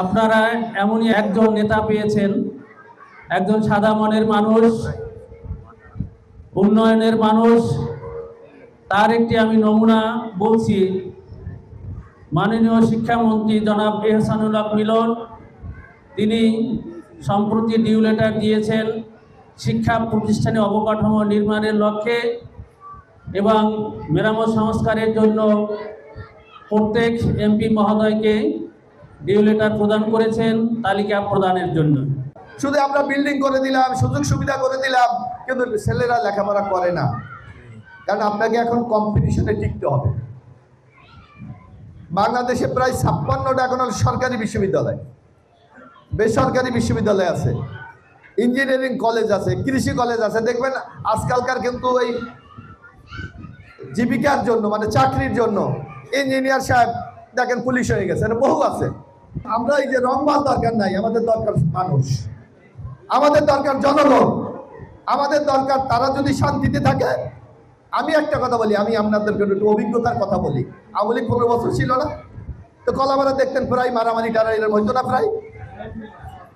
আপনারা এমনই একজন নেতা পেয়েছেন, একজন সাদা মনের মানুষ, উন্নয়নের মানুষ। তার একটি আমি নমুনা বলছি। মাননীয় শিক্ষামন্ত্রী জনাব এহসানুল হক মিলন, তিনি সম্প্রতি ডিউ লেটার দিয়েছেন শিক্ষা প্রতিষ্ঠানে অবকাঠামো নির্মাণের লক্ষ্যে এবং মেরামত সংস্কারের জন্য প্রত্যেক এমপি মহোদয়কে ডিউ লেটার প্রদান করেছেন তালিকা প্রদানের জন্য। শুধু আমরা বিল্ডিং করে দিলাম, সুযোগ সুবিধা করে দিলাম, কিন্তু ছেলেরা লেখাপড়া করে না। কারণ আপনাকে এখন কম্পিটিশনে টিকতে হবে। বাংলাদেশে প্রায় 56টা এখন সরকারি বিশ্ববিদ্যালয়, বেসরকারি বিশ্ববিদ্যালয় আছে, ইঞ্জিনিয়ারিং কলেজ আছে, কৃষি কলেজ আছে। দেখবেন আজকালকার কিন্তু এই জীবিকার জন্য মানে চাকরির জন্য ইঞ্জিনিয়ার সাহেব দেখেন পুলিশ হয়ে গেছে, বহু আছে। আমরা এই যে রংবাদ দরকার নাই, আমাদের দরকার মানুষ, আমাদের দরকার জনগণ, আমাদের দরকার তারা যদি শান্তিতে থাকে। আমি একটা কথা বলি, আমি আপনাদেরকে একটু অভিজ্ঞতার কথা বলি। আওয়ামী লীগ 15 বছর ছিল না, তো কলাপাড়া দেখতেন প্রায় মারামারি টারাইলের হইতো না, প্রায়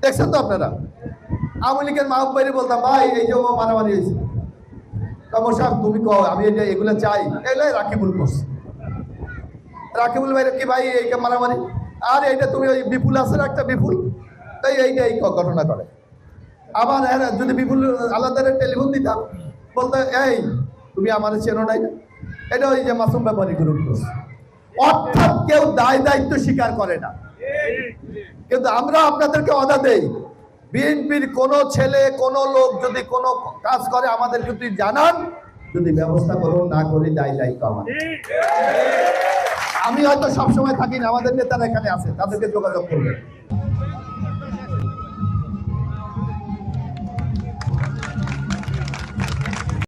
দেখছেন তো আপনারা। আওয়ামী লীগের মাহবুব ভাইরে বলতাম, ভাই এই যে মারামারি হয়েছে, কামর সাহেব তুমি কও, আমি এগুলো চাই, এগুলাই রাকিবুল করছে। রাকিবুল ভাইরে কি ভাই এই মারামারি, আর এইটা তুমি ওই বিপুল আছে না একটা বিপুল, তাই এইটা এই ঘটনা করে। আবার যদি বিপুল আলাদা টেলিফোন দিতাম, বলতো এই তুমি আমার চেনো নাই না, এটা ওই যে মাসুম ব্যাপারী গ্রুপ করছে। অর্থাৎ কেউ দায় দায়িত্ব স্বীকার করে না। কিন্তু আমরা আপনাদেরকে অদা দেই, বিএনপির কোন ছেলে কোন লোক যদি কোনো কাজ করে আমাদের যদি জানান, যদি ব্যবস্থা করুন, না করি দায় দায়িত্ব আমাদের। আমি হয়তো সবসময় থাকি না, আমাদের নেতারা এখানে আছে, তাদেরকে যোগাযোগ করবেন।